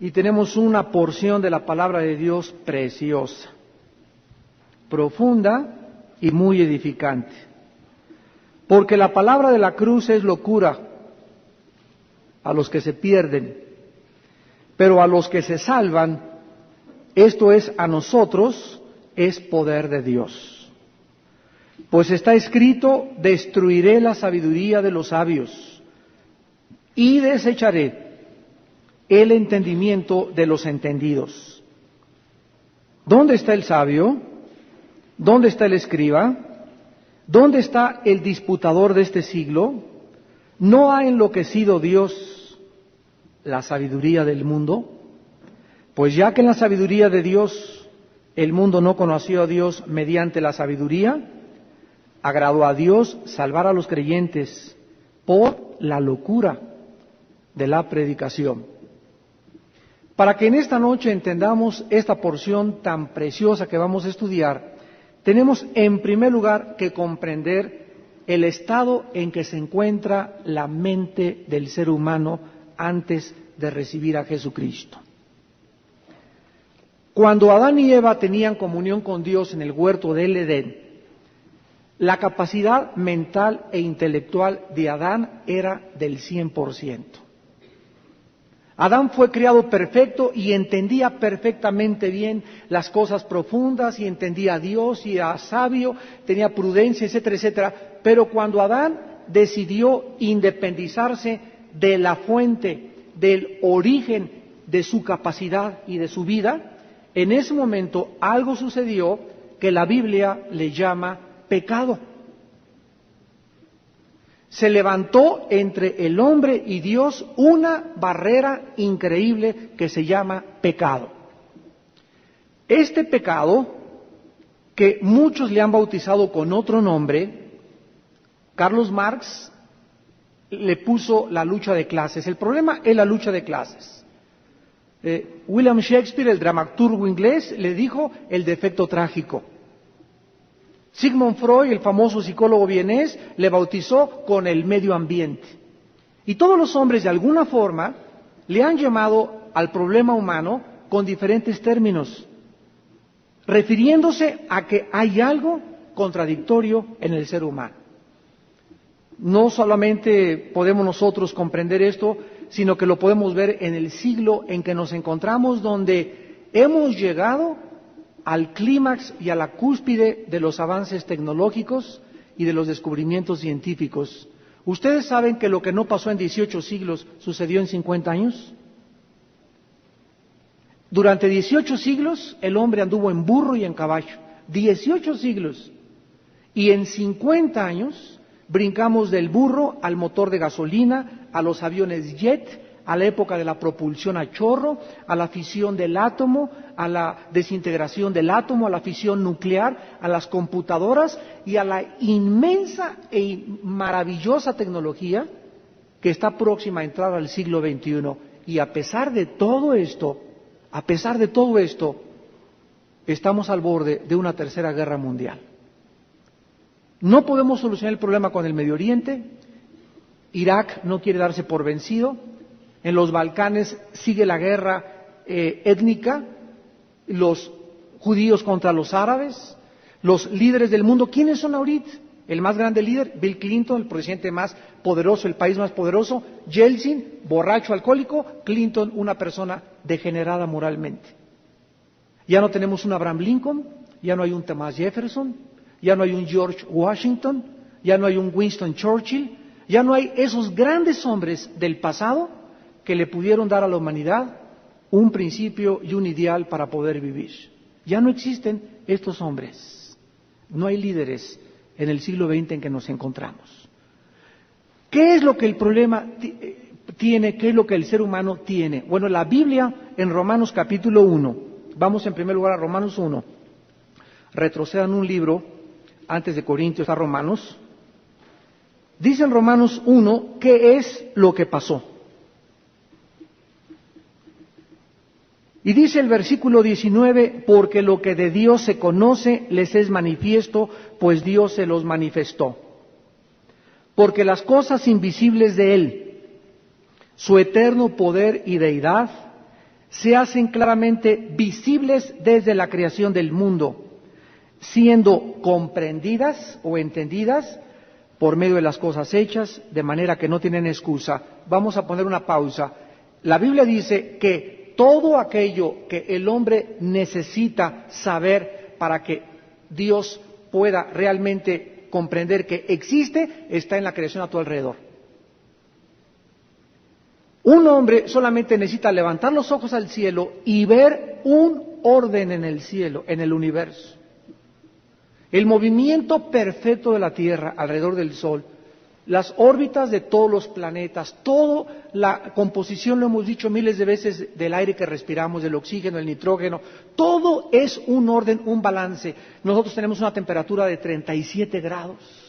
Y tenemos una porción de la palabra de Dios preciosa, profunda y muy edificante. Porque la palabra de la cruz es locura a los que se pierden, pero a los que se salvan, esto es a nosotros, es poder de Dios. Pues está escrito: destruiré la sabiduría de los sabios y desecharé el entendimiento de los entendidos. ¿Dónde está el sabio? ¿Dónde está el escriba? ¿Dónde está el disputador de este siglo? ¿No ha enloquecido Dios la sabiduría del mundo? Pues ya que en la sabiduría de Dios el mundo no conoció a Dios mediante la sabiduría, agradó a Dios salvar a los creyentes por la locura de la predicación. Para que en esta noche entendamos esta porción tan preciosa que vamos a estudiar, tenemos en primer lugar que comprender el estado en que se encuentra la mente del ser humano antes de recibir a Jesucristo. Cuando Adán y Eva tenían comunión con Dios en el huerto del Edén, la capacidad mental e intelectual de Adán era del 100%. Adán fue criado perfecto y entendía perfectamente bien las cosas profundas y entendía a Dios y era sabio, tenía prudencia, etcétera, etcétera. Pero cuando Adán decidió independizarse de la fuente, del origen de su capacidad y de su vida, en ese momento algo sucedió que la Biblia le llama pecado. Se levantó entre el hombre y Dios una barrera increíble que se llama pecado. Este pecado, que muchos le han bautizado con otro nombre, Carlos Marx le puso la lucha de clases. El problema es la lucha de clases. William Shakespeare, el dramaturgo inglés, le dijo el defecto trágico. Sigmund Freud, el famoso psicólogo vienés, le bautizó con el medio ambiente. Y todos los hombres, de alguna forma, le han llamado al problema humano con diferentes términos, refiriéndose a que hay algo contradictorio en el ser humano. No solamente podemos nosotros comprender esto, sino que lo podemos ver en el siglo en que nos encontramos, donde hemos llegado al clímax y a la cúspide de los avances tecnológicos y de los descubrimientos científicos. ¿Ustedes saben que lo que no pasó en 18 siglos sucedió en 50 años? Durante 18 siglos el hombre anduvo en burro y en caballo. 18 siglos. Y en 50 años brincamos del burro al motor de gasolina, a los aviones jet, a la época de la propulsión a chorro, a la fisión del átomo, a la desintegración del átomo, a la fisión nuclear, a las computadoras y a la inmensa e maravillosa tecnología que está próxima a entrar al siglo XXI. Y a pesar de todo esto, estamos al borde de una tercera guerra mundial. No podemos solucionar el problema con el Medio Oriente. Irak no quiere darse por vencido. En los Balcanes sigue la guerra étnica, los judíos contra los árabes, los líderes del mundo. ¿Quiénes son ahorita? El más grande líder, Bill Clinton, el presidente más poderoso, el país más poderoso. Yeltsin, borracho, alcohólico. Clinton, una persona degenerada moralmente. Ya no tenemos un Abraham Lincoln, ya no hay un Thomas Jefferson, ya no hay un George Washington, ya no hay un Winston Churchill, ya no hay esos grandes hombres del pasado que le pudieron dar a la humanidad un principio y un ideal para poder vivir. Ya no existen estos hombres. No hay líderes en el siglo XX en que nos encontramos. ¿Qué es lo que el problema tiene? ¿Qué es lo que el ser humano tiene? Bueno, la Biblia en Romanos capítulo 1, vamos en primer lugar a Romanos 1, retrocedan un libro, antes de Corintios está Romanos, dice en Romanos 1 qué es lo que pasó. Y dice el versículo 19, porque lo que de Dios se conoce les es manifiesto, pues Dios se los manifestó. Porque las cosas invisibles de Él, su eterno poder y deidad, se hacen claramente visibles desde la creación del mundo, siendo comprendidas o entendidas por medio de las cosas hechas, de manera que no tienen excusa. Vamos a poner una pausa. La Biblia dice que todo aquello que el hombre necesita saber para que Dios pueda realmente comprender que existe, está en la creación a tu alrededor. Un hombre solamente necesita levantar los ojos al cielo y ver un orden en el cielo, en el universo. El movimiento perfecto de la Tierra alrededor del Sol, las órbitas de todos los planetas, toda la composición, lo hemos dicho miles de veces, del aire que respiramos, del oxígeno, el nitrógeno, todo es un orden, un balance. Nosotros tenemos una temperatura de 37 grados.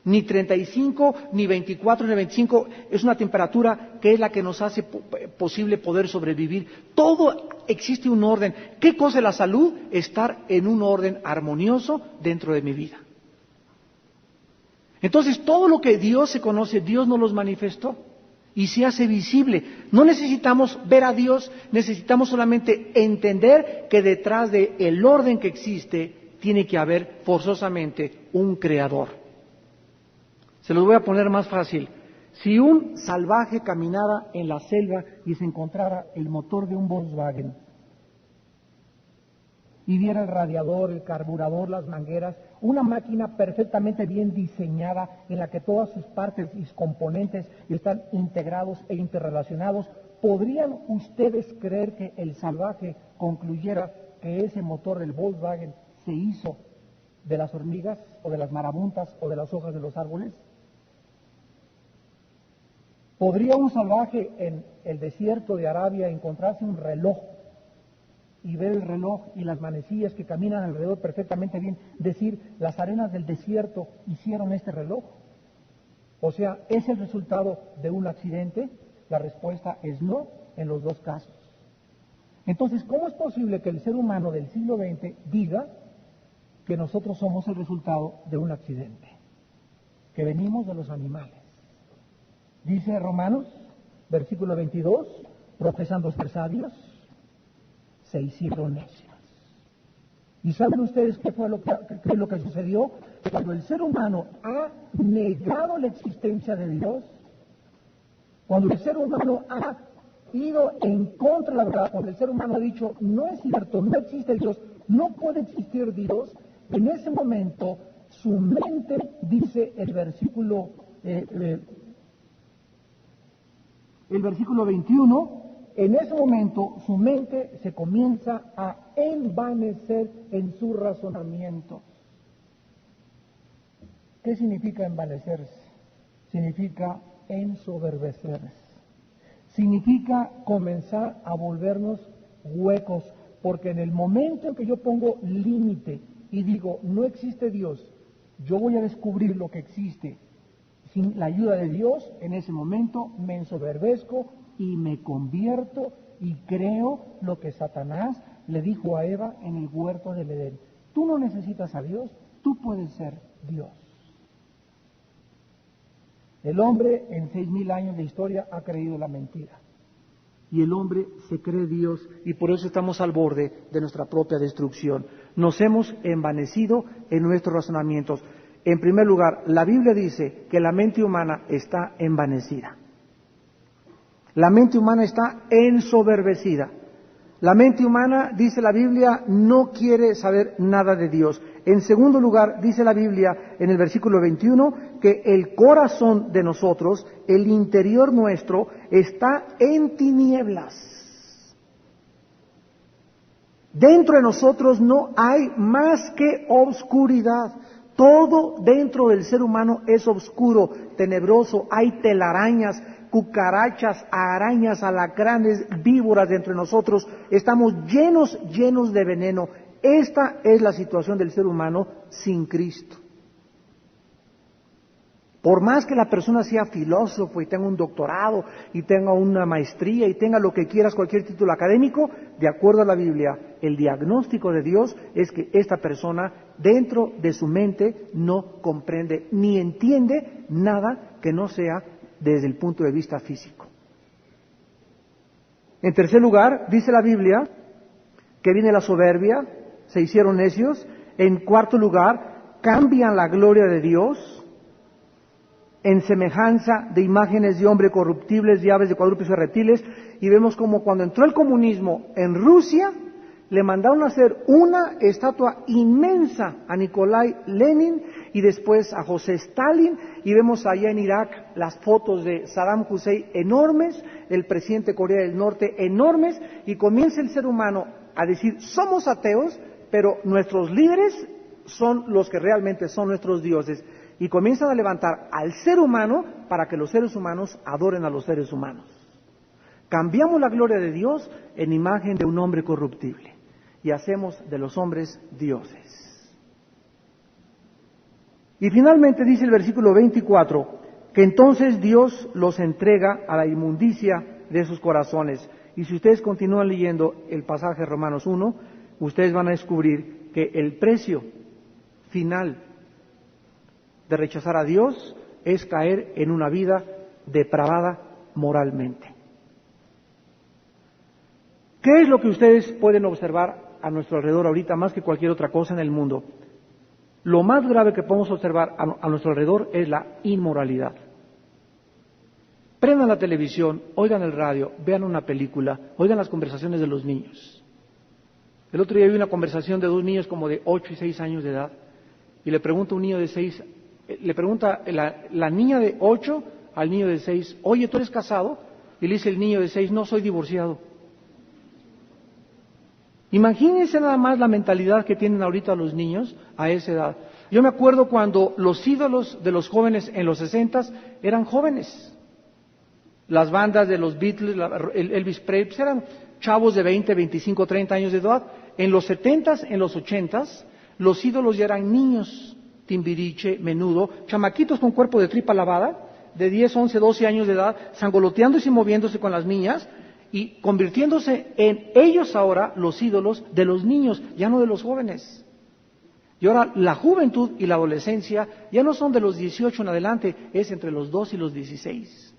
Ni 35, ni 24, ni 25, es una temperatura que es la que nos hace posible poder sobrevivir. Todo existe un orden. ¿Qué cosa es la salud? Estar en un orden armonioso dentro de mi vida. Entonces, todo lo que Dios se conoce, Dios nos los manifestó y se hace visible. No necesitamos ver a Dios, necesitamos solamente entender que detrás del orden que existe tiene que haber forzosamente un creador. Se los voy a poner más fácil. Si un salvaje caminara en la selva y se encontrara el motor de un Volkswagen y viera el radiador, el carburador, las mangueras, una máquina perfectamente bien diseñada en la que todas sus partes y sus componentes están integrados e interrelacionados, ¿podrían ustedes creer que el salvaje concluyera que ese motor del Volkswagen se hizo de las hormigas o de las marabuntas o de las hojas de los árboles? ¿Podría un salvaje en el desierto de Arabia encontrarse un reloj y ver el reloj y las manecillas que caminan alrededor perfectamente bien, decir, las arenas del desierto hicieron este reloj? O sea, ¿es el resultado de un accidente? La respuesta es no en los dos casos. Entonces, ¿cómo es posible que el ser humano del siglo XX diga que nosotros somos el resultado de un accidente? Que venimos de los animales. Dice Romanos, versículo 22, profesando ser sabios, se hicieron necios. ¿Y saben ustedes qué fue lo que sucedió? Cuando el ser humano ha negado la existencia de Dios, cuando el ser humano ha ido en contra de la verdad, cuando el ser humano ha dicho, no es cierto, no existe Dios, no puede existir Dios, en ese momento su mente, dice el versículo 21, en ese momento su mente se comienza a envanecer en su razonamiento. ¿Qué significa envanecerse? Significa ensoberbecerse. Significa comenzar a volvernos huecos, porque en el momento en que yo pongo límite y digo, no existe Dios, yo voy a descubrir lo que existe. Sin la ayuda de Dios, en ese momento me ensoberbezco y me convierto y creo lo que Satanás le dijo a Eva en el huerto del Edén. Tú no necesitas a Dios, tú puedes ser Dios. El hombre en 6,000 años de historia ha creído la mentira. Y el hombre se cree Dios y por eso estamos al borde de nuestra propia destrucción. Nos hemos envanecido en nuestros razonamientos. En primer lugar, la Biblia dice que la mente humana está envanecida. La mente humana está ensoberbecida. La mente humana, dice la Biblia, no quiere saber nada de Dios. En segundo lugar, dice la Biblia en el versículo 21, que el corazón de nosotros, el interior nuestro, está en tinieblas. Dentro de nosotros no hay más que oscuridad. Todo dentro del ser humano es oscuro, tenebroso, hay telarañas, cucarachas, arañas, alacranes, víboras dentro de nosotros, estamos llenos de veneno. Esta es la situación del ser humano sin Cristo. Por más que la persona sea filósofo y tenga un doctorado y tenga una maestría y tenga lo que quieras, cualquier título académico, de acuerdo a la Biblia, el diagnóstico de Dios es que esta persona dentro de su mente no comprende ni entiende nada que no sea desde el punto de vista físico. En tercer lugar, dice la Biblia que viene la soberbia, se hicieron necios. En cuarto lugar, cambian la gloria de Dios en semejanza de imágenes de hombre corruptibles, de aves, de cuadrúpedos y reptiles. Y vemos como cuando entró el comunismo en Rusia, le mandaron a hacer una estatua inmensa a Nikolai Lenin y después a José Stalin, y vemos allá en Irak las fotos de Saddam Hussein enormes, el presidente de Corea del Norte enormes, y comienza el ser humano a decir, somos ateos, pero nuestros líderes son los que realmente son nuestros dioses, y comienzan a levantar al ser humano para que los seres humanos adoren a los seres humanos. Cambiamos la gloria de Dios en imagen de un hombre corruptible y hacemos de los hombres dioses. Y finalmente dice el versículo 24, que entonces Dios los entrega a la inmundicia de sus corazones. Y si ustedes continúan leyendo el pasaje de Romanos 1, ustedes van a descubrir que el precio final de rechazar a Dios es caer en una vida depravada moralmente. ¿Qué es lo que ustedes pueden observar a nuestro alrededor ahorita más que cualquier otra cosa en el mundo? Lo más grave que podemos observar a nuestro alrededor es la inmoralidad. Prendan la televisión, oigan el radio, vean una película, oigan las conversaciones de los niños. El otro día vi una conversación de dos niños como de 8 y 6 años de edad, y le pregunta un niño de 6, le pregunta la niña de 8 al niño de 6, oye, ¿tú eres casado? Y le dice el niño de 6, no, soy divorciado. Imagínense nada más la mentalidad que tienen ahorita los niños a esa edad. Yo me acuerdo cuando los ídolos de los jóvenes en los 60s eran jóvenes. Las bandas de los Beatles, Elvis Presley, eran chavos de 20, 25, 30 años de edad. En los 70s, en los 80s, los ídolos ya eran niños, Timbiriche, Menudo, chamaquitos con cuerpo de tripa lavada, de 10, 11, 12 años de edad, sangoloteándose y moviéndose con las niñas, y convirtiéndose en ellos ahora los ídolos de los niños, ya no de los jóvenes. Y ahora la juventud y la adolescencia ya no son de los 18 en adelante, es entre los 2 y los 16.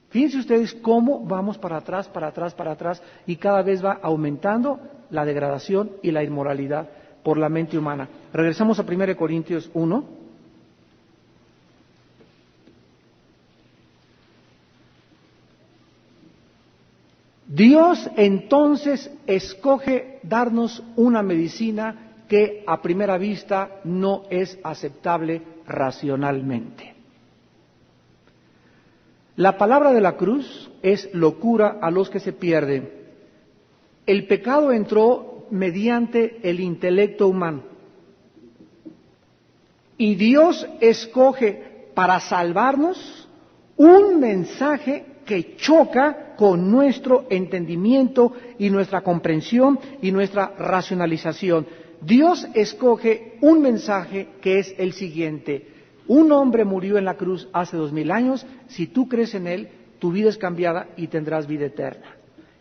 Fíjense ustedes cómo vamos para atrás, para atrás, para atrás, y cada vez va aumentando la degradación y la inmoralidad por la mente humana. Regresamos a 1 Corintios 1. Dios entonces escoge darnos una medicina que a primera vista no es aceptable racionalmente. La palabra de la cruz es locura a los que se pierden. El pecado entró mediante el intelecto humano. Y Dios escoge para salvarnos un mensaje que choca con nuestro entendimiento y nuestra comprensión y nuestra racionalización. Dios escoge un mensaje que es el siguiente: un hombre murió en la cruz hace 2000 años, si tú crees en él, tu vida es cambiada y tendrás vida eterna.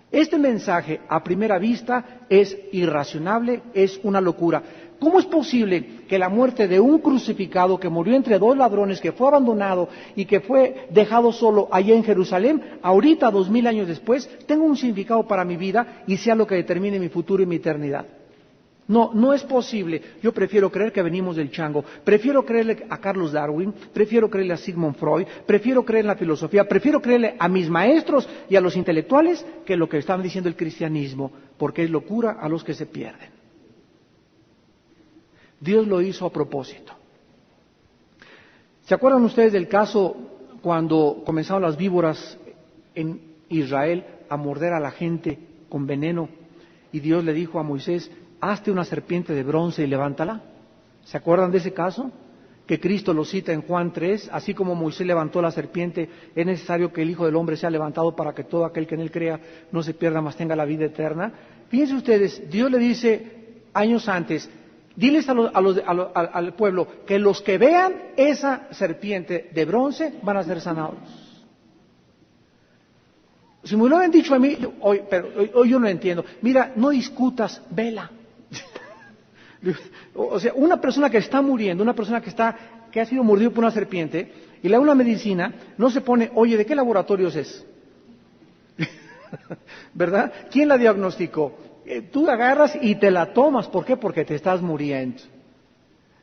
Este mensaje, a primera vista, es irracionable, es una locura. ¿Cómo es posible que la muerte de un crucificado que murió entre dos ladrones, que fue abandonado y que fue dejado solo allá en Jerusalén, ahorita 2000 años después, tenga un significado para mi vida y sea lo que determine mi futuro y mi eternidad? No, no es posible. Yo prefiero creer que venimos del chango, prefiero creerle a Carlos Darwin, prefiero creerle a Sigmund Freud, prefiero creer en la filosofía, prefiero creerle a mis maestros y a los intelectuales que lo que están diciendo el cristianismo, porque es locura a los que se pierden. Dios lo hizo a propósito. ¿Se acuerdan ustedes del caso cuando comenzaron las víboras en Israel a morder a la gente con veneno? Y Dios le dijo a Moisés, hazte una serpiente de bronce y levántala. ¿Se acuerdan de ese caso? Que Cristo lo cita en Juan 3, así como Moisés levantó la serpiente, es necesario que el Hijo del Hombre sea levantado para que todo aquel que en él crea no se pierda, mas tenga la vida eterna. Fíjense ustedes, Dios le dice años antes, diles al pueblo que los que vean esa serpiente de bronce van a ser sanados. Si me lo hubieran dicho a mí, hoy yo no entiendo. Mira, no discutas, vela. O sea, una persona que está muriendo, una persona que ha sido mordido por una serpiente y le da una medicina, no se pone, oye, ¿de qué laboratorios es? ¿Verdad? ¿Quién la diagnosticó? Tú la agarras y te la tomas. ¿Por qué? Porque te estás muriendo.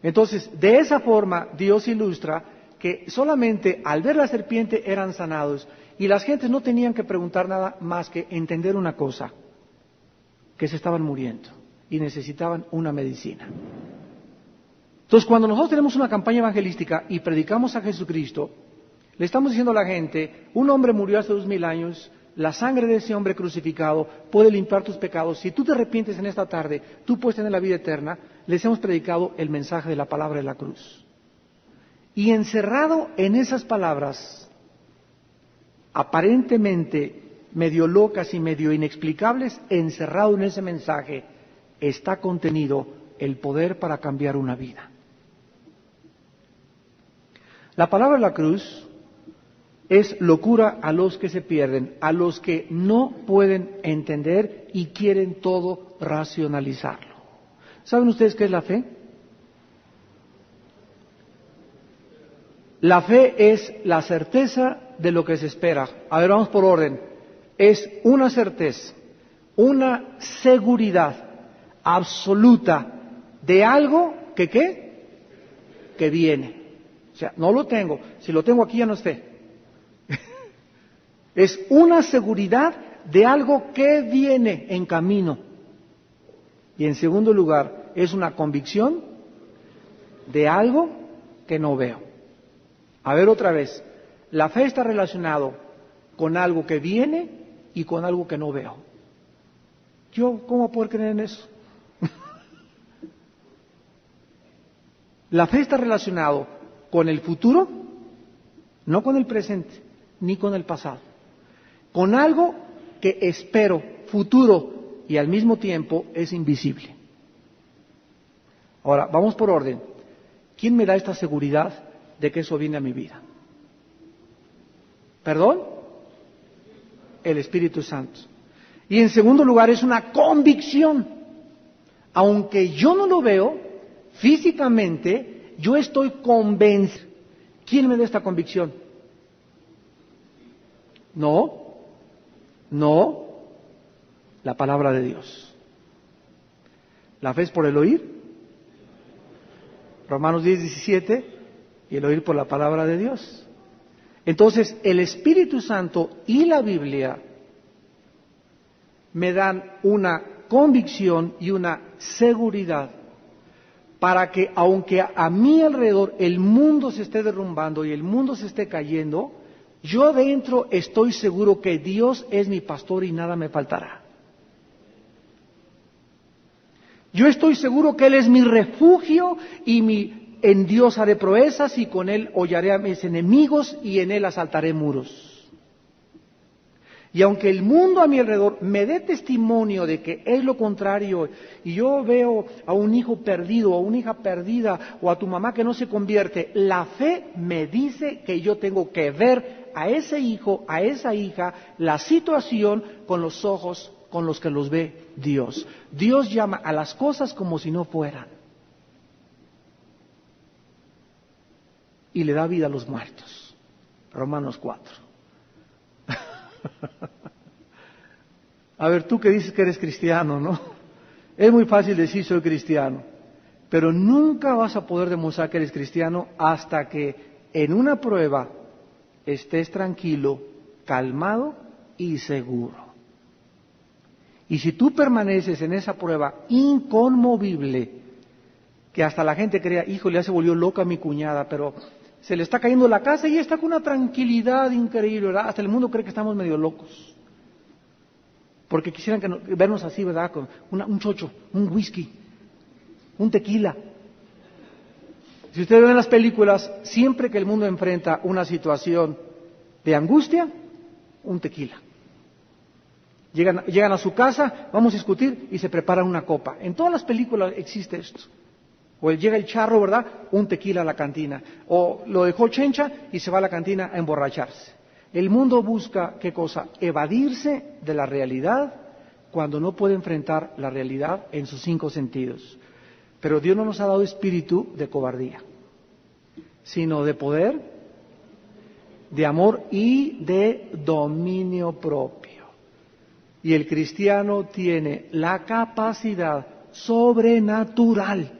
Entonces, de esa forma, Dios ilustra que solamente al ver la serpiente eran sanados y las gentes no tenían que preguntar nada más que entender una cosa, que se estaban muriendo y necesitaban una medicina. Entonces, cuando nosotros tenemos una campaña evangelística y predicamos a Jesucristo, le estamos diciendo a la gente, un hombre murió hace 2000 años, la sangre de ese hombre crucificado puede limpiar tus pecados. Si tú te arrepientes en esta tarde, tú puedes tener la vida eterna. Les hemos predicado el mensaje de la palabra de la cruz. Y encerrado en esas palabras, aparentemente medio locas y medio inexplicables, encerrado en ese mensaje, está contenido el poder para cambiar una vida. La palabra de la cruz es locura a los que se pierden, a los que no pueden entender y quieren todo racionalizarlo. ¿Saben ustedes qué es la fe? La fe es la certeza de lo que se espera. A ver, vamos por orden. Es una certeza, una seguridad absoluta de algo que ¿qué? Que viene. O sea, no lo tengo. Si lo tengo aquí ya no es fe. Es una seguridad de algo que viene en camino. Y en segundo lugar, es una convicción de algo que no veo. A ver otra vez, la fe está relacionado con algo que viene y con algo que no veo. ¿Yo cómo puedo creer en eso? La fe está relacionado con el futuro, no con el presente, ni con el pasado. Con algo que espero, futuro, y al mismo tiempo es invisible. Ahora, vamos por orden. ¿Quién me da esta seguridad de que eso viene a mi vida? ¿Perdón? El Espíritu Santo. Y en segundo lugar es una convicción. Aunque yo no lo veo físicamente, yo estoy convencido. ¿Quién me da esta convicción? No, la palabra de Dios. La fe es por el oír. Romanos 10:17, y el oír por la palabra de Dios. Entonces, el Espíritu Santo y la Biblia me dan una convicción y una seguridad para que, aunque a mi alrededor el mundo se esté derrumbando y el mundo se esté cayendo, yo dentro estoy seguro que Dios es mi pastor y nada me faltará. Yo estoy seguro que Él es mi refugio y en Dios haré proezas y con Él hollaré a mis enemigos y en Él asaltaré muros. Y aunque el mundo a mi alrededor me dé testimonio de que es lo contrario, y yo veo a un hijo perdido, a una hija perdida, o a tu mamá que no se convierte, la fe me dice que yo tengo que ver a ese hijo, a esa hija, la situación con los ojos con los que los ve Dios. Dios llama a las cosas como si no fueran. Y le da vida a los muertos. Romanos 4. A ver, tú que dices que eres cristiano, ¿no? Es muy fácil decir soy cristiano, pero nunca vas a poder demostrar que eres cristiano hasta que en una prueba estés tranquilo, calmado y seguro. Y si tú permaneces en esa prueba inconmovible, que hasta la gente crea, híjole, ya se volvió loca mi cuñada, pero se le está cayendo la casa y está con una tranquilidad increíble, ¿verdad? Hasta el mundo cree que estamos medio locos. Porque quisieran vernos así, ¿verdad? Con un chocho, un whisky, un tequila. Si ustedes ven las películas, siempre que el mundo enfrenta una situación de angustia, un tequila. Llegan a su casa, vamos a discutir y se preparan una copa. En todas las películas existe esto. O llega el charro, ¿verdad? Un tequila a la cantina. O lo dejó chencha y se va a la cantina a emborracharse. El mundo busca, ¿qué cosa? Evadirse de la realidad cuando no puede enfrentar la realidad en sus 5 sentidos. Pero Dios no nos ha dado espíritu de cobardía, sino de poder, de amor y de dominio propio. Y el cristiano tiene la capacidad sobrenatural,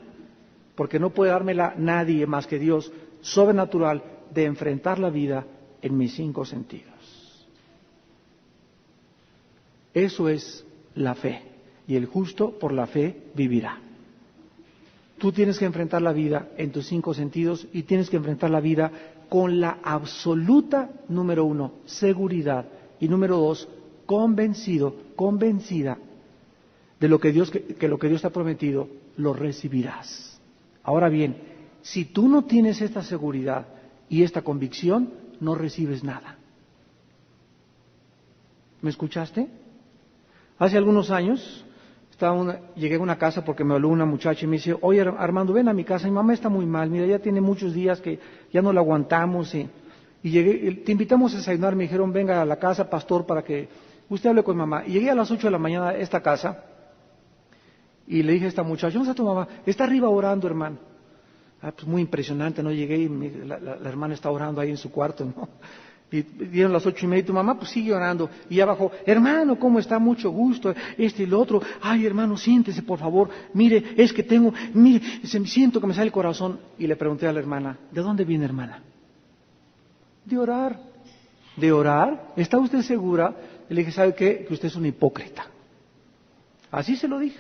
porque no puede dármela nadie más que Dios, sobrenatural, de enfrentar la vida en mis 5 sentidos. Eso es la fe, y el justo por la fe vivirá. Tú tienes que enfrentar la vida en tus 5 sentidos y tienes que enfrentar la vida con la absoluta, número 1, seguridad, y número 2, convencida de lo que Dios, que lo que Dios te ha prometido, lo recibirás. Ahora bien, si tú no tienes esta seguridad y esta convicción, no recibes nada. ¿Me escuchaste? Hace algunos años llegué a una casa porque me habló una muchacha y me dice, oye Armando, ven a mi casa, mi mamá está muy mal, mira, ya tiene muchos días que ya no la aguantamos y llegué, te invitamos a desayunar, me dijeron, venga a la casa, pastor, para que usted hable con mamá. Y llegué a las 8 de la mañana a esta casa y le dije a esta muchacha, ¿dónde está tu mamá? Está arriba orando, hermano. Pues muy impresionante, ¿no? Llegué y la hermana está orando ahí en su cuarto, ¿no? Y dieron las 8:30, tu mamá pues sigue orando, y ya bajó, hermano, ¿cómo está? Mucho gusto, y lo otro, ay hermano, siéntese por favor, mire, es que siento que me sale el corazón. Y le pregunté a la hermana, ¿de dónde viene, hermana? De orar. ¿De orar? ¿Está usted segura? Y le dije, ¿sabe qué? Que usted es una hipócrita. Así se lo dije.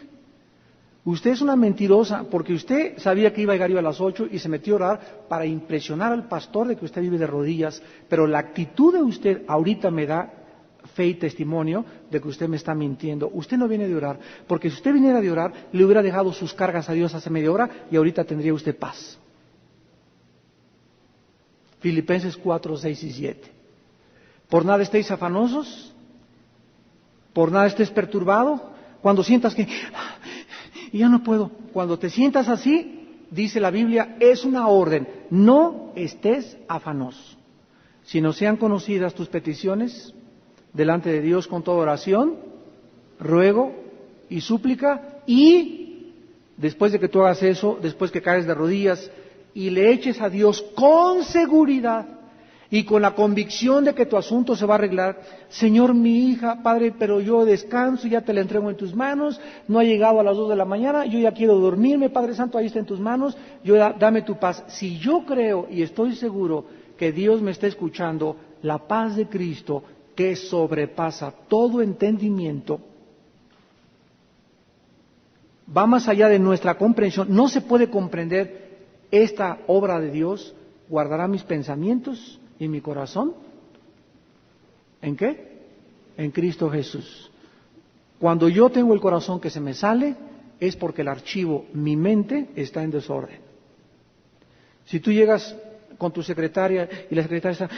Usted es una mentirosa porque usted sabía que iba a llegar yo a las 8 y se metió a orar para impresionar al pastor de que usted vive de rodillas, pero la actitud de usted ahorita me da fe y testimonio de que usted me está mintiendo. Usted no viene de orar, porque si usted viniera de orar, le hubiera dejado sus cargas a Dios hace media hora y ahorita tendría usted paz. Filipenses 4, 6 y 7. Por nada estéis afanosos, por nada estés perturbado, cuando sientas que y ya no puedo. Cuando te sientas así, dice la Biblia, es una orden, no estés afanoso, sino sean conocidas tus peticiones delante de Dios con toda oración, ruego y súplica, y después de que tú hagas eso, después que caes de rodillas y le eches a Dios con seguridad y con la convicción de que tu asunto se va a arreglar, Señor, mi hija, Padre, pero yo descanso, ya te la entrego en tus manos, no ha llegado a las 2 de la mañana, yo ya quiero dormirme, Padre Santo, ahí está en tus manos, dame tu paz. Si yo creo y estoy seguro que Dios me está escuchando, la paz de Cristo, que sobrepasa todo entendimiento, va más allá de nuestra comprensión, no se puede comprender esta obra de Dios, guardará mis pensamientos y mi corazón. ¿En qué? En Cristo Jesús. Cuando yo tengo el corazón que se me sale, es porque el archivo, mi mente, está en desorden. Si tú llegas con tu secretaria y la secretaria está,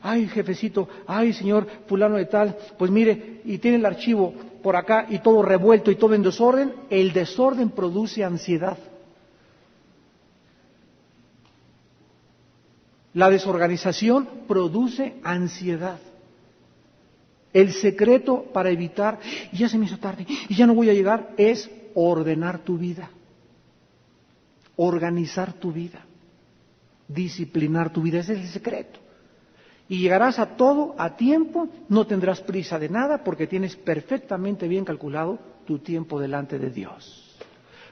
ay, jefecito, ay, señor fulano de tal, pues mire, y tiene el archivo por acá y todo revuelto y todo en desorden, el desorden produce ansiedad. La desorganización produce ansiedad. El secreto para evitar, y ya se me hizo tarde, y ya no voy a llegar, es ordenar tu vida, organizar tu vida, disciplinar tu vida, ese es el secreto. Y llegarás a todo a tiempo, no tendrás prisa de nada, porque tienes perfectamente bien calculado tu tiempo delante de Dios.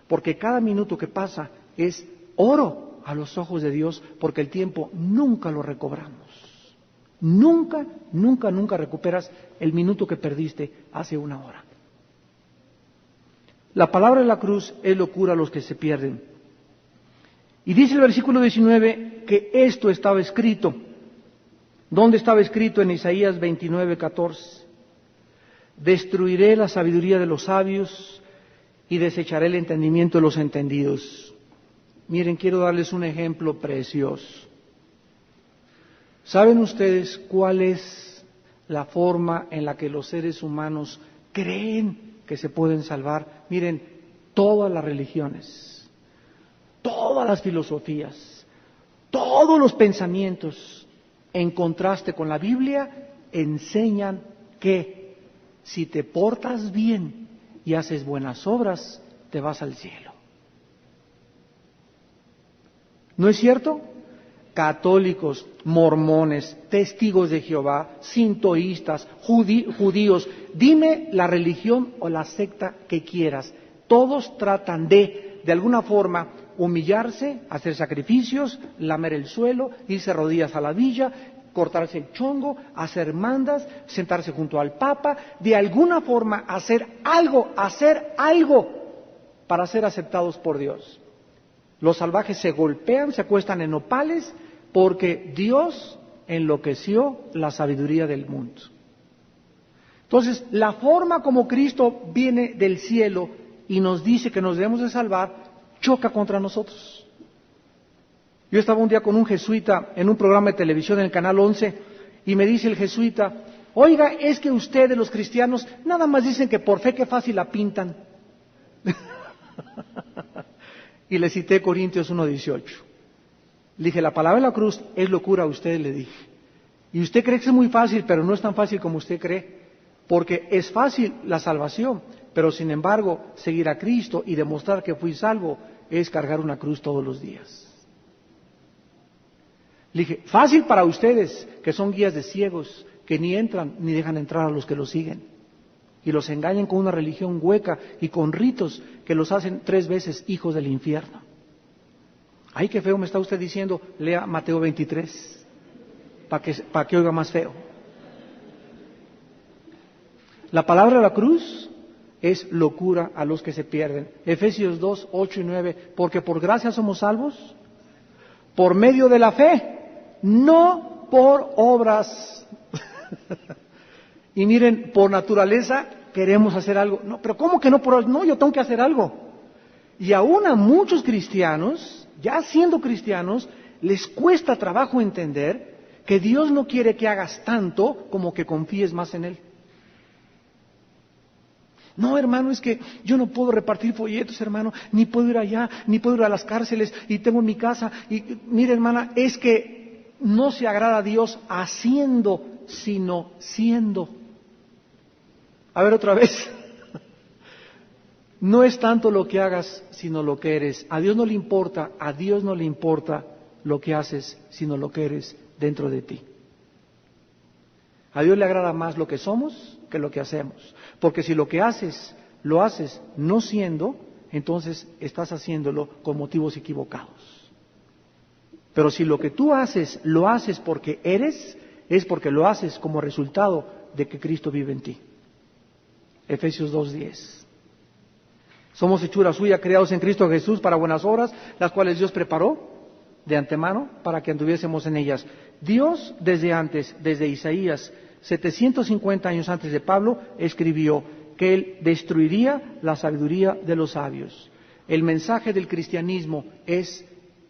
Porque cada minuto que pasa es oro a los ojos de Dios, porque el tiempo nunca lo recobramos. Nunca recuperas el minuto que perdiste hace una hora. La palabra de la cruz es locura a los que se pierden. Y dice el versículo 19 que esto estaba escrito. ¿Dónde estaba escrito? En Isaías 29:14. Destruiré la sabiduría de los sabios y desecharé el entendimiento de los entendidos. Miren, quiero darles un ejemplo precioso. ¿Saben ustedes cuál es la forma en la que los seres humanos creen que se pueden salvar? Miren, todas las religiones, todas las filosofías, todos los pensamientos, en contraste con la Biblia, enseñan que si te portas bien y haces buenas obras, te vas al cielo. ¿No es cierto? católicos, mormones, testigos de Jehová, sintoístas, judíos, dime la religión o la secta que quieras. Todos tratan de alguna forma, humillarse, hacer sacrificios, lamer el suelo, irse rodillas a la villa, cortarse el chongo, hacer mandas, sentarse junto al Papa, de alguna forma hacer algo para ser aceptados por Dios. Los salvajes se golpean, se acuestan en nopales, porque Dios enloqueció la sabiduría del mundo. Entonces, la forma como Cristo viene del cielo y nos dice que nos debemos de salvar, choca contra nosotros. Yo estaba un día con un jesuita en un programa de televisión en el Canal 11 y me dice el jesuita, oiga, es que ustedes los cristianos nada más dicen que por fe que fácil la pintan. Y le cité Corintios 1:18. Le dije, la palabra de la cruz es locura a usted, le dije. Y usted cree que es muy fácil, pero no es tan fácil como usted cree. Porque es fácil la salvación, pero sin embargo, seguir a Cristo y demostrar que fui salvo es cargar una cruz todos los días. Le dije, fácil para ustedes, que son guías de ciegos, que ni entran ni dejan entrar a los que los siguen. Y los engañan con una religión hueca y con ritos que los hacen 3 veces hijos del infierno. Ay, qué feo me está usted diciendo, lea Mateo 23, para que oiga más feo. La palabra de la cruz es locura a los que se pierden. Efesios 2, 8 y 9, porque por gracia somos salvos, por medio de la fe, no por obras. Y miren, por naturaleza queremos hacer algo. No, pero ¿cómo que no por obras? No, yo tengo que hacer algo. Y aún a muchos cristianos, ya siendo cristianos, les cuesta trabajo entender que Dios no quiere que hagas tanto como que confíes más en Él. No, hermano, es que yo no puedo repartir folletos, hermano, ni puedo ir allá, ni puedo ir a las cárceles, y tengo en mi casa. Y mire, hermana, es que no se agrada a Dios haciendo, sino siendo. A ver otra vez. No es tanto lo que hagas, sino lo que eres. A Dios no le importa lo que haces, sino lo que eres dentro de ti. A Dios le agrada más lo que somos que lo que hacemos. Porque si lo que haces, lo haces no siendo, entonces estás haciéndolo con motivos equivocados. Pero si lo que tú haces, lo haces porque eres, es porque lo haces como resultado de que Cristo vive en ti. Efesios 2:10. Somos hechura suya, creados en Cristo Jesús para buenas obras, las cuales Dios preparó de antemano para que anduviésemos en ellas. Dios desde antes, desde Isaías, 750 años antes de Pablo, escribió que Él destruiría la sabiduría de los sabios. El mensaje del cristianismo es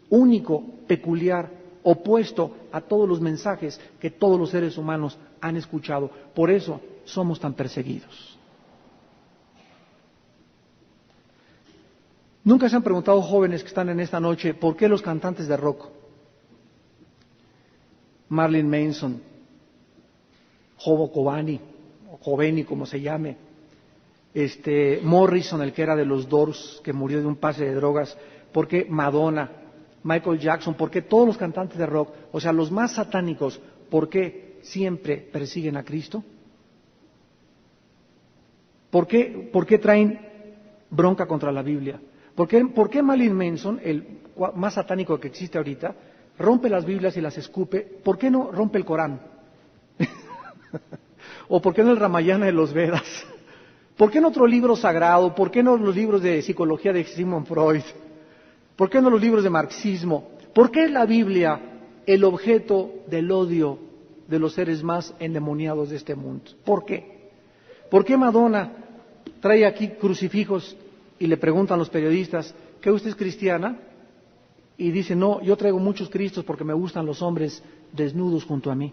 único, peculiar, opuesto a todos los mensajes que todos los seres humanos han escuchado. Por eso somos tan perseguidos. ¿Nunca se han preguntado, jóvenes que están en esta noche, por qué los cantantes de rock, Marilyn Manson, Jobo Kobani, o Kobeni como se llame, Morrison, el que era de los Doors, que murió de un pase de drogas, por qué Madonna, Michael Jackson, por qué todos los cantantes de rock, o sea, los más satánicos, por qué siempre persiguen a Cristo? ¿Por qué traen bronca contra la Biblia? ¿Por qué Marilyn Manson, el más satánico que existe ahorita, rompe las Biblias y las escupe? ¿Por qué no rompe el Corán? ¿O por qué no el Ramayana de los Vedas? ¿Por qué no otro libro sagrado? ¿Por qué no los libros de psicología de Sigmund Freud? ¿Por qué no los libros de marxismo? ¿Por qué es la Biblia el objeto del odio de los seres más endemoniados de este mundo? ¿Por qué? ¿Por qué Madonna trae aquí crucifijos y le preguntan los periodistas, ¿qué usted es cristiana? Y dice, no, yo traigo muchos cristos porque me gustan los hombres desnudos junto a mí?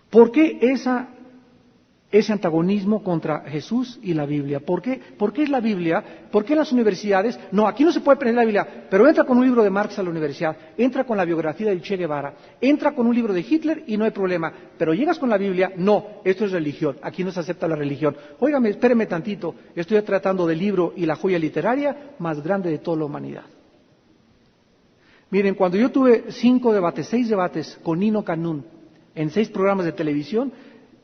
¿Por qué ese antagonismo contra Jesús y la Biblia? ¿Por qué es la Biblia? ¿Por qué las universidades? No, aquí no se puede aprender la Biblia, pero entra con un libro de Marx a la universidad, entra con la biografía del Che Guevara, entra con un libro de Hitler y no hay problema, pero llegas con la Biblia, no, esto es religión, aquí no se acepta la religión. Óigame, espéreme tantito, estoy tratando del libro y la joya literaria más grande de toda la humanidad. Miren, cuando yo tuve 6 debates con Nino Canún en 6 programas de televisión,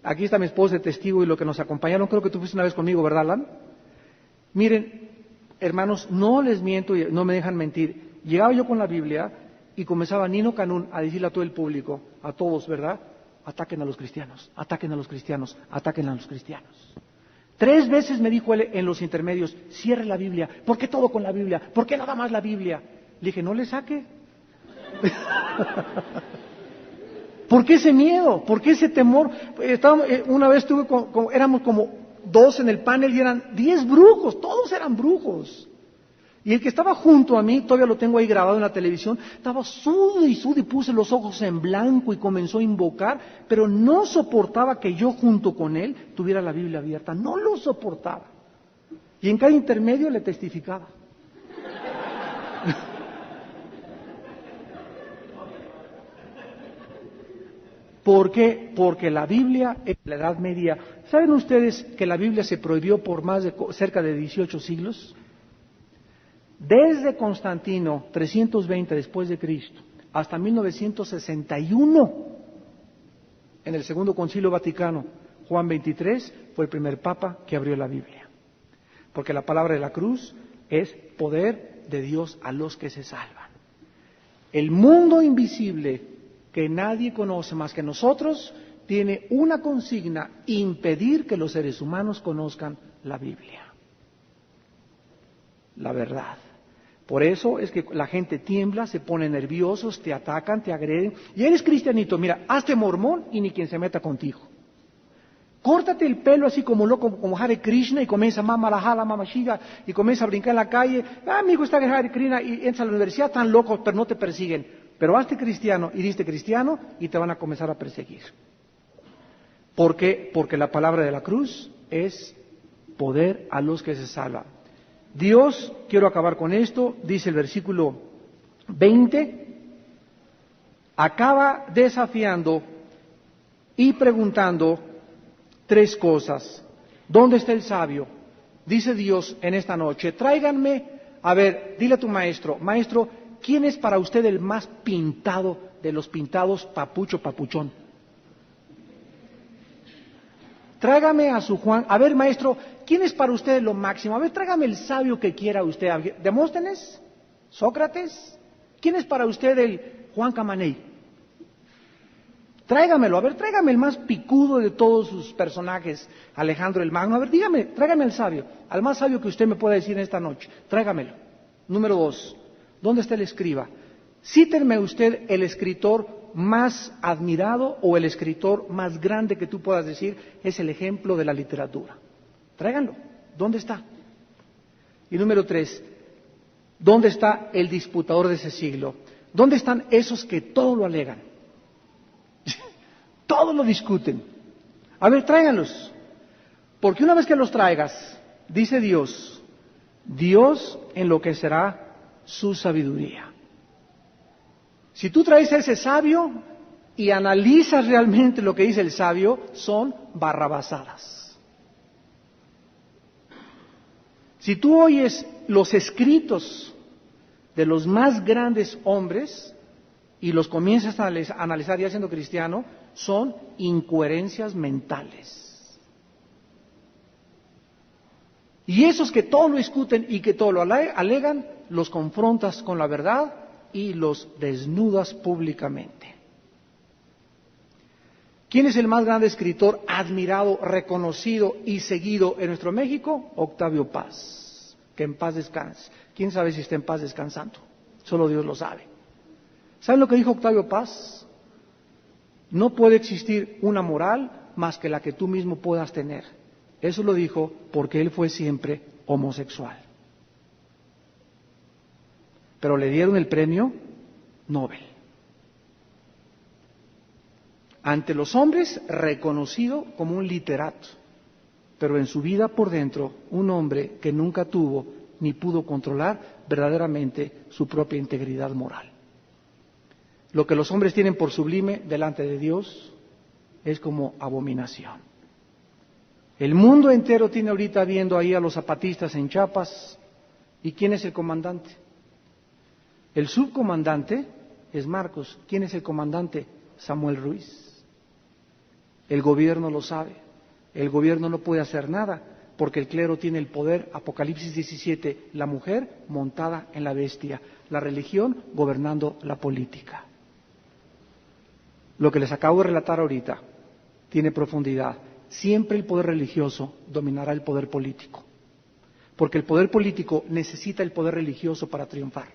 aquí está mi esposa de testigo y lo que nos acompañaron, creo que tú fuiste una vez conmigo, ¿verdad, Alan? Miren, hermanos, no les miento y no me dejan mentir. Llegaba yo con la Biblia y comenzaba Nino Canún a decirle a todo el público, a todos, ¿verdad? Ataquen a los cristianos, ataquen a los cristianos, ataquen a los cristianos. 3 veces me dijo él en los intermedios, cierre la Biblia. ¿Por qué todo con la Biblia? ¿Por qué nada más la Biblia? Le dije, no le saque. ¿Por qué ese miedo? ¿Por qué ese temor? Una vez éramos como 2 en el panel y eran 10 brujos, todos eran brujos. Y el que estaba junto a mí, todavía lo tengo ahí grabado en la televisión, estaba sudo y puse los ojos en blanco y comenzó a invocar, pero no soportaba que yo junto con él tuviera la Biblia abierta, no lo soportaba. Y en cada intermedio le testificaba. ¿Por qué? Porque la Biblia en la Edad Media, ¿saben ustedes que la Biblia se prohibió por cerca de 18 siglos? Desde Constantino, 320 después de Cristo, hasta 1961, en el Segundo Concilio Vaticano, Juan XXIII fue el primer papa que abrió la Biblia. Porque la palabra de la cruz es poder de Dios a los que se salvan. El mundo invisible que nadie conoce más que nosotros tiene una consigna: impedir que los seres humanos conozcan la Biblia, la verdad. Por eso es que la gente tiembla, se pone nerviosos, te atacan, te agreden. Y eres cristianito, mira, hazte mormón y ni quien se meta contigo. Córtate el pelo así como loco, como Hare Krishna, y comienza Mama Lahala, Mama Shiga, y comienza a brincar en la calle. Mi hijo está en Hare Krishna, y entra a la universidad, tan locos, pero no te persiguen. Pero hazte cristiano, y diste cristiano, y te van a comenzar a perseguir. ¿Por qué? Porque la palabra de la cruz es poder a los que se salvan. Dios, quiero acabar con esto, dice el versículo 20, acaba desafiando y preguntando 3 cosas. ¿Dónde está el sabio? Dice Dios en esta noche, tráiganme, a ver, dile a tu maestro, ¿quién es para usted el más pintado de los pintados, papuchón? Tráigame a su Juan, a ver, maestro, ¿quién es para usted lo máximo? A ver, tráigame el sabio que quiera usted. ¿Demóstenes? ¿Sócrates? ¿Quién es para usted el Juan Camaney? Tráigamelo, a ver, tráigame el más picudo de todos sus personajes, Alejandro el Magno. A ver, dígame, tráigame al sabio, al más sabio que usted me pueda decir en esta noche. Tráigamelo. Número 2, ¿dónde está el escriba? Cítenme usted el escritor más admirado o el escritor más grande que tú puedas decir es el ejemplo de la literatura. Tráiganlo. ¿Dónde está? Y número 3, ¿dónde está el disputador de ese siglo? ¿Dónde están esos que todo lo alegan? Todo lo discuten. A ver, tráiganlos. Porque una vez que los traigas, dice Dios enloquecerá su sabiduría. Si tú traes a ese sabio y analizas realmente lo que dice el sabio, son barrabasadas. Si tú oyes los escritos de los más grandes hombres y los comienzas a analizar ya siendo cristiano, son incoherencias mentales. Y esos que todo lo discuten y que todo lo alegan, los confrontas con la verdad y los desnudas públicamente. ¿Quién es el más grande escritor admirado, reconocido y seguido en nuestro México? Octavio Paz, que en paz descanse. ¿Quién sabe si está en paz descansando? Solo Dios lo sabe. ¿Saben lo que dijo Octavio Paz? No puede existir una moral más que la que tú mismo puedas tener. Eso lo dijo porque él fue siempre homosexual. Pero le dieron el premio Nobel. Ante los hombres, reconocido como un literato, pero en su vida por dentro, un hombre que nunca tuvo ni pudo controlar verdaderamente su propia integridad moral. Lo que los hombres tienen por sublime delante de Dios es como abominación. El mundo entero tiene ahorita viendo ahí a los zapatistas en Chiapas. ¿Y quién es el comandante? El subcomandante es Marcos. ¿Quién es el comandante? Samuel Ruiz. El gobierno lo sabe. El gobierno no puede hacer nada porque el clero tiene el poder. Apocalipsis 17, la mujer montada en la bestia, la religión gobernando la política. Lo que les acabo de relatar ahorita tiene profundidad. Siempre el poder religioso dominará el poder político, porque el poder político necesita el poder religioso para triunfar.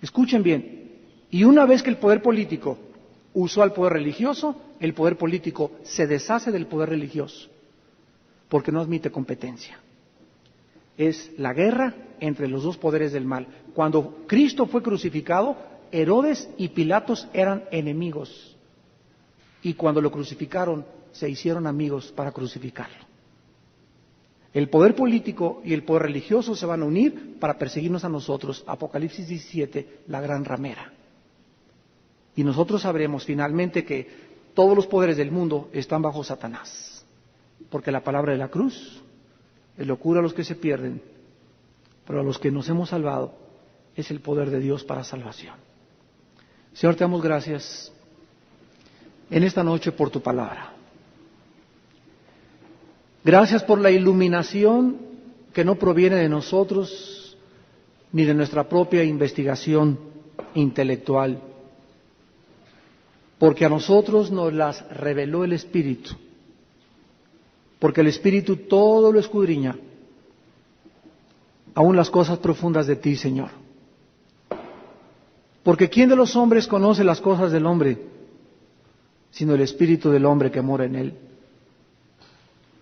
Escuchen bien, y una vez que el poder político usó al poder religioso, el poder político se deshace del poder religioso, porque no admite competencia. Es la guerra entre los dos poderes del mal. Cuando Cristo fue crucificado, Herodes y Pilatos eran enemigos, y cuando lo crucificaron, se hicieron amigos para crucificarlo. El poder político y el poder religioso se van a unir para perseguirnos a nosotros. Apocalipsis 17, la gran ramera. Y nosotros sabremos finalmente que todos los poderes del mundo están bajo Satanás. Porque la palabra de la cruz es locura a los que se pierden, pero a los que nos hemos salvado es el poder de Dios para salvación. Señor, te damos gracias en esta noche por tu palabra. Gracias por la iluminación que no proviene de nosotros ni de nuestra propia investigación intelectual, porque a nosotros nos las reveló el Espíritu, porque el Espíritu todo lo escudriña, aun las cosas profundas de ti, Señor. Porque ¿quién de los hombres conoce las cosas del hombre, sino el Espíritu del hombre que mora en él?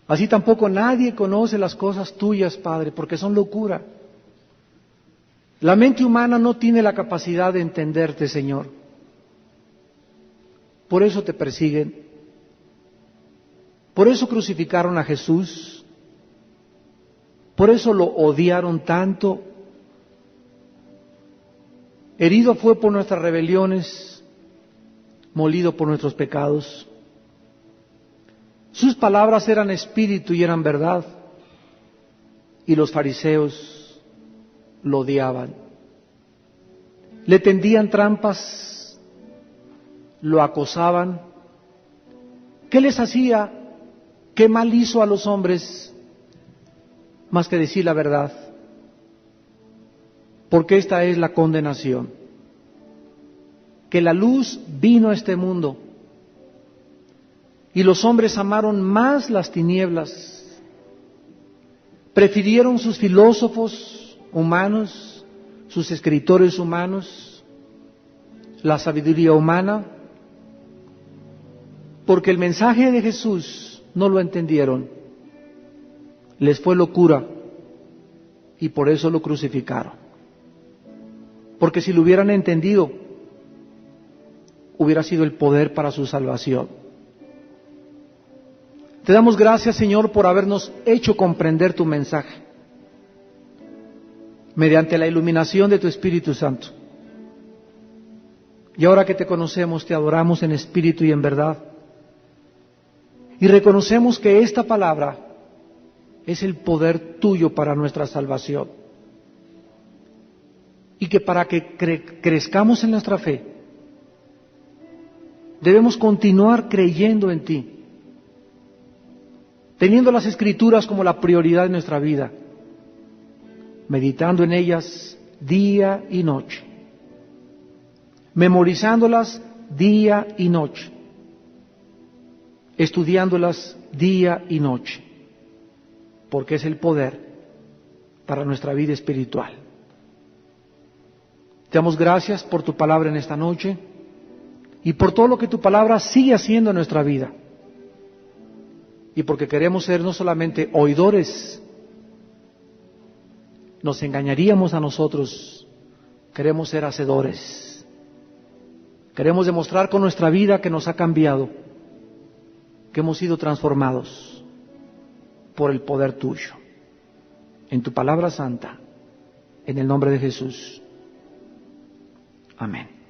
Así tampoco nadie conoce las cosas tuyas, Padre, porque son locura. La mente humana no tiene la capacidad de entenderte, Señor. Por eso te persiguen. Por eso crucificaron a Jesús. Por eso lo odiaron tanto. Herido fue por nuestras rebeliones, molido por nuestros pecados. Sus palabras eran espíritu y eran verdad, y los fariseos lo odiaban. Le tendían trampas, lo acosaban. ¿Qué les hacía? ¿Qué mal hizo a los hombres? Más que decir la verdad. Porque esta es la condenación, que la luz vino a este mundo, y los hombres amaron más las tinieblas, prefirieron sus filósofos humanos, sus escritores humanos, la sabiduría humana, porque el mensaje de Jesús no lo entendieron, les fue locura y por eso lo crucificaron. Porque si lo hubieran entendido, hubiera sido el poder para su salvación. Te damos gracias, Señor, por habernos hecho comprender tu mensaje mediante la iluminación de tu Espíritu Santo. Y ahora que te conocemos, te adoramos en espíritu y en verdad. Y reconocemos que esta palabra es el poder tuyo para nuestra salvación. Y que para que crezcamos en nuestra fe, debemos continuar creyendo en ti, teniendo las Escrituras como la prioridad de nuestra vida, meditando en ellas día y noche, memorizándolas día y noche, estudiándolas día y noche, porque es el poder para nuestra vida espiritual. Te damos gracias por tu palabra en esta noche y por todo lo que tu palabra sigue haciendo en nuestra vida. Y porque queremos ser no solamente oidores, nos engañaríamos a nosotros, queremos ser hacedores. Queremos demostrar con nuestra vida que nos ha cambiado, que hemos sido transformados por el poder tuyo. En tu palabra santa, en el nombre de Jesús. Amén.